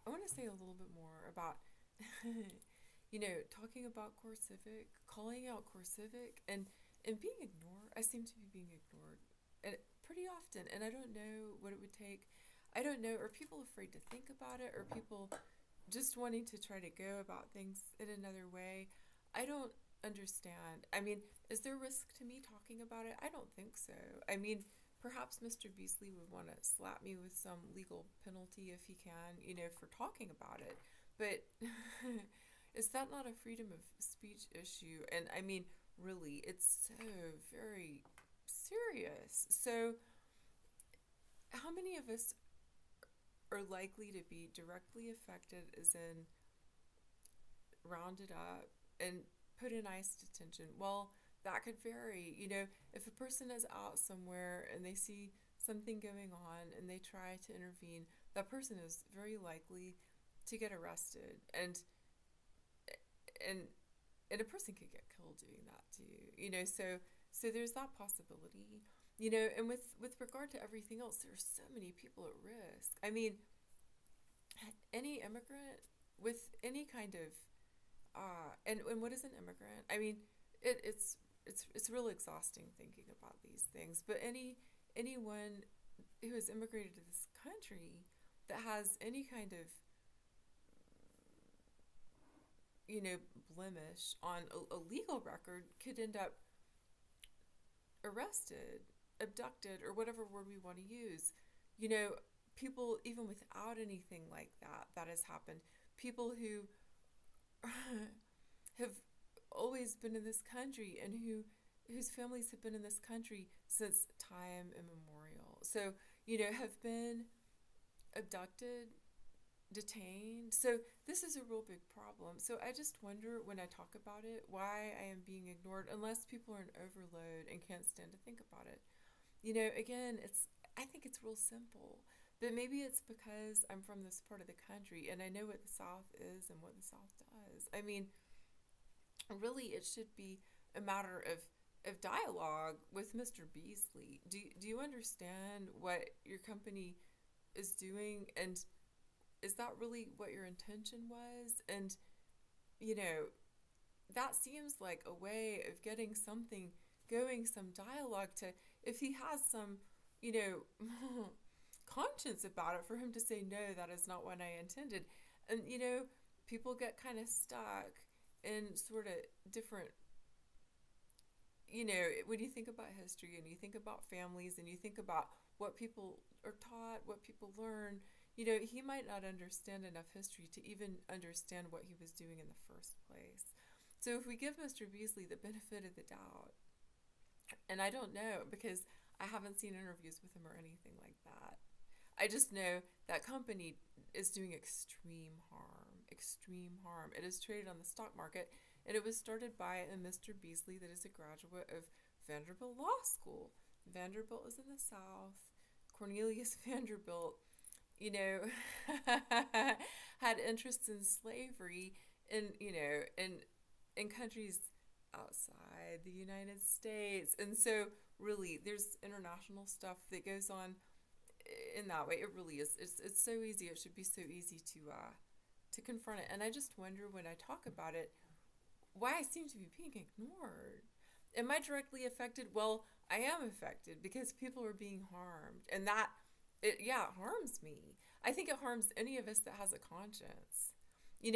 I want to say a little bit more about, talking about CoreCivic, calling out CoreCivic, and being ignored. I seem to be being ignored and pretty often, and I don't know what it would take. I don't know. Are people afraid to think about it? Or people just wanting to try to go about things in another way? I don't understand. I mean, is there risk to me talking about it? I don't think so. I mean, perhaps Mr. Beasley would want to slap me with some legal penalty if he can, for talking about it. But is that not a freedom of speech issue? And I mean, really, it's so very serious. So, how many of us are likely to be directly affected, as in rounded up and put in ICE detention? Well, that could vary. If a person is out somewhere and they see something going on and they try to intervene, that person is very likely to get arrested, and and a person could get killed doing that too. So there's that possibility. And with regard to everything else, there's so many people at risk. I mean, any immigrant with any kind of and what is an immigrant? I mean, it's really exhausting thinking about these things. But anyone who has immigrated to this country that has any kind of blemish on a legal record could end up arrested, abducted, or whatever word we want to use. You know, People even without anything like that has happened. People who have always been in this country and whose families have been in this country since time immemorial. So, have been abducted, detained. So this is a real big problem. So I just wonder when I talk about it why I am being ignored unless people are in overload and can't stand to think about it. Again, I think it's real simple. But maybe it's because I'm from this part of the country and I know what the South is and what the South does. I mean, really, it should be a matter of dialogue with Mr. Beasley. Do you understand what your company is doing? And is that really what your intention was? And, you know, that seems like a way of getting something going, some dialogue to, if he has some, you conscience about it, for him to say, no, that is not what I intended. And, people get kind of stuck in sort of different, when you think about history and you think about families and you think about what people are taught, what people learn, he might not understand enough history to even understand what he was doing in the first place. So if we give Mr. Beasley the benefit of the doubt, and I don't know because I haven't seen interviews with him or anything like that. I just know that company is doing extreme harm. Extreme harm. It is traded on the stock market, and it was started by a Mr. Beasley that is a graduate of Vanderbilt Law School. Vanderbilt is in the South. Cornelius Vanderbilt, you know, had interests in slavery in countries outside the United States. And so really there's international stuff that goes on in that way. It really is. It's so easy. It should be so easy to confront it. And I just wonder when I talk about it why I seem to be being ignored. Am I directly affected? Well, I am affected because people are being harmed, and it harms me. I think it harms any of us that has a conscience. And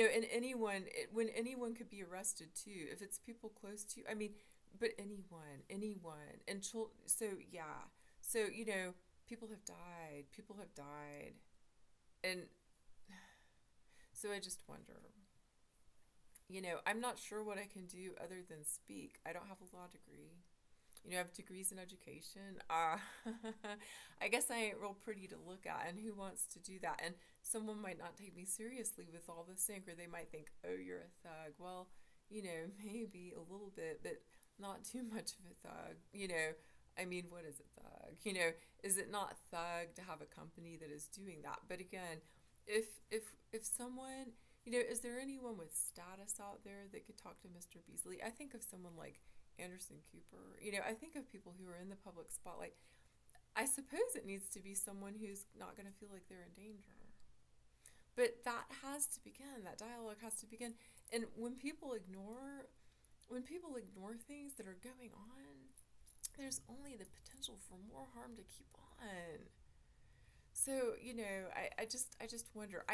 when anyone could be arrested too, if it's people close to you. I mean, but anyone, and so yeah, so people have died, and so I just wonder. I'm not sure what I can do other than speak. I don't have a law degree. I have degrees in education. I guess I ain't real pretty to look at, and who wants to do that? And someone might not take me seriously with all this ink, or they might think, oh, you're a thug. Well, maybe a little bit, but not too much of a thug. I mean, what is a thug? Is it not thug to have a company that is doing that? But again, if someone, is there anyone with status out there that could talk to Mr. Beasley? I think of someone like Anderson Cooper. I think of people who are in the public spotlight. I suppose it needs to be someone who's not going to feel like they're in danger. But that has to begin. That dialogue has to begin. And when people ignore things that are going on, there's only the potential for more harm to keep on. So, I just wonder.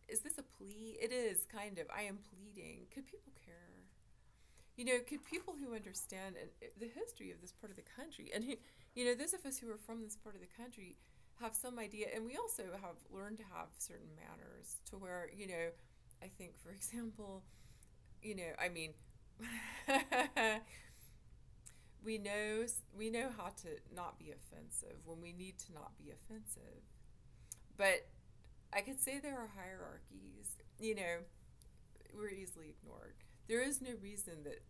Is this a plea? It is kind of. I am pleading. Could people care? Could people who understand the history of this part of the country, and those of us who are from this part of the country have some idea, and we also have learned to have certain manners to where, I think, for example, I mean, we know how to not be offensive when we need to not be offensive. But I could say there are hierarchies. We're easily ignored. There is no reason that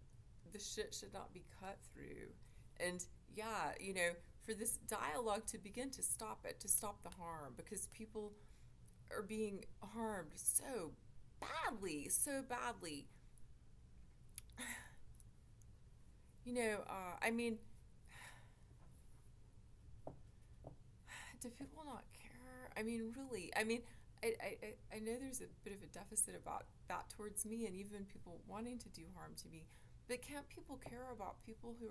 the shit should not be cut through. And yeah, for this dialogue to begin to stop it, to stop the harm, because people are being harmed so badly, so badly. I mean, do people not care? I mean, really. I mean, I know there's a bit of a deficit about that towards me and even people wanting to do harm to me. But can't people care about people who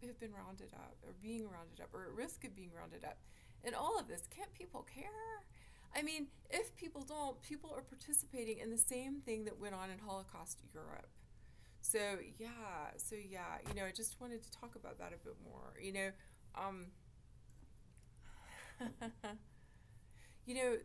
have been rounded up or being rounded up or at risk of being rounded up? And all of this, can't people care? I mean, if people don't, people are participating in the same thing that went on in Holocaust Europe. So yeah, I just wanted to talk about that a bit more. Um, you know,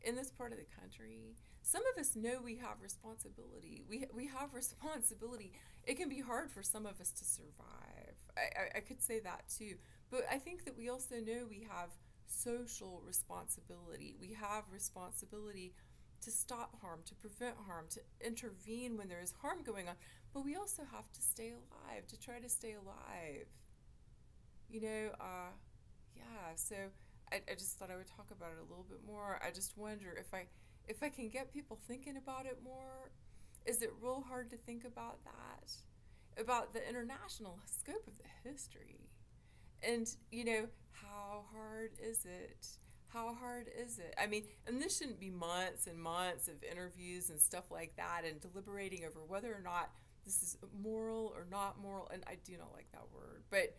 in this part of the country, some of us know we have responsibility. We have responsibility. It can be hard for some of us to survive. I could say that too. But I think that we also know we have social responsibility. We have responsibility to stop harm, to prevent harm, to intervene when there is harm going on. But we also have to stay alive, to try to stay alive. You know, yeah, so I just thought I would talk about it a little bit more. I just wonder if I can get people thinking about it more. Is it real hard to think about that? About the international scope of the history. And, how hard is it? How hard is it? I mean, and this shouldn't be months and months of interviews and stuff like that and deliberating over whether or not this is moral or not moral. And I do not like that word. But,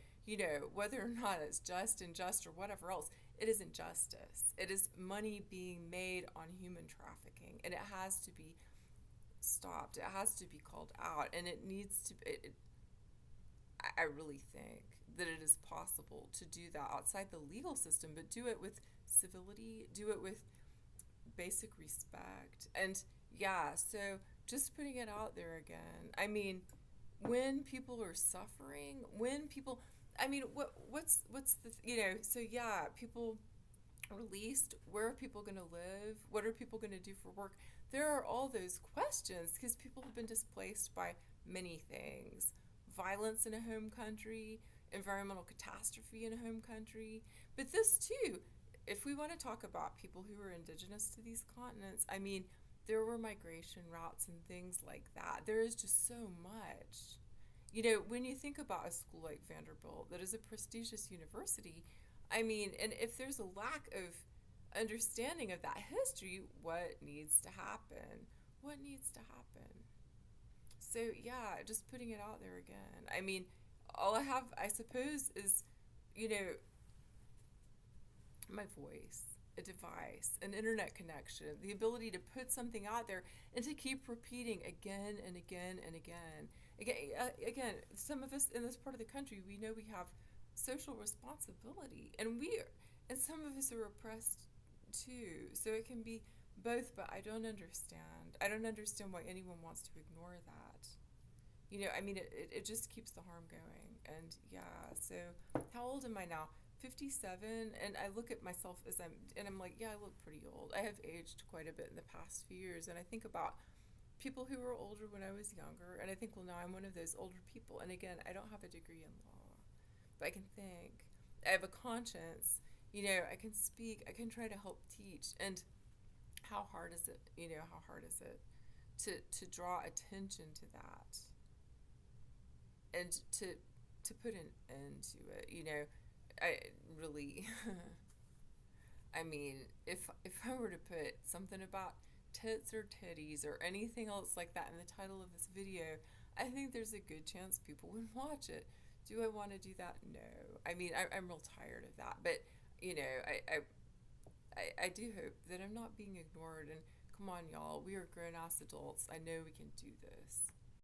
whether or not it's just, unjust, or whatever else, it is injustice. It is money being made on human trafficking. And it has to be stopped. It has to be called out. And it needs to be. I really think that it is possible to do that outside the legal system, but do it with civility, do it with basic respect. And yeah, so just putting it out there again. I mean, when people are suffering, when people, I mean, what's the, so yeah, people released, where are people going to live? What are people going to do for work? There are all those questions because people have been displaced by many things. Violence in a home country, environmental catastrophe in a home country. But this too, if we want to talk about people who are indigenous to these continents, I mean, there were migration routes and things like that. There is just so much. When you think about a school like Vanderbilt, that is a prestigious university, I mean, and if there's a lack of understanding of that history, what needs to happen? What needs to happen? So, yeah, just putting it out there again. I mean, all I have, I suppose, is, you know, my voice, a device, an internet connection, the ability to put something out there and to keep repeating again and again and again. Again, some of us in this part of the country, we know we have social responsibility, and some of us are oppressed too. So it can be both, but I don't understand. I don't understand why anyone wants to ignore that. I mean, it just keeps the harm going. And yeah, so how old am I now? 57, and I look at myself and I'm like, yeah, I look pretty old. I have aged quite a bit in the past few years, and I think about people who were older when I was younger, and I think, well, now I'm one of those older people. And again, I don't have a degree in law, but I can think. I have a conscience. I can speak. I can try to help teach. And how hard is it? How hard is it to draw attention to that and to put an end to it? I really I mean, if I were to put something about tits or titties or anything else like that in the title of this video, I think there's a good chance people would watch it. Do I want to do that? No. I mean, I'm real tired of that. But, you know, I do hope that I'm not being ignored. And come on, y'all, we are grown ass adults. I know we can do this.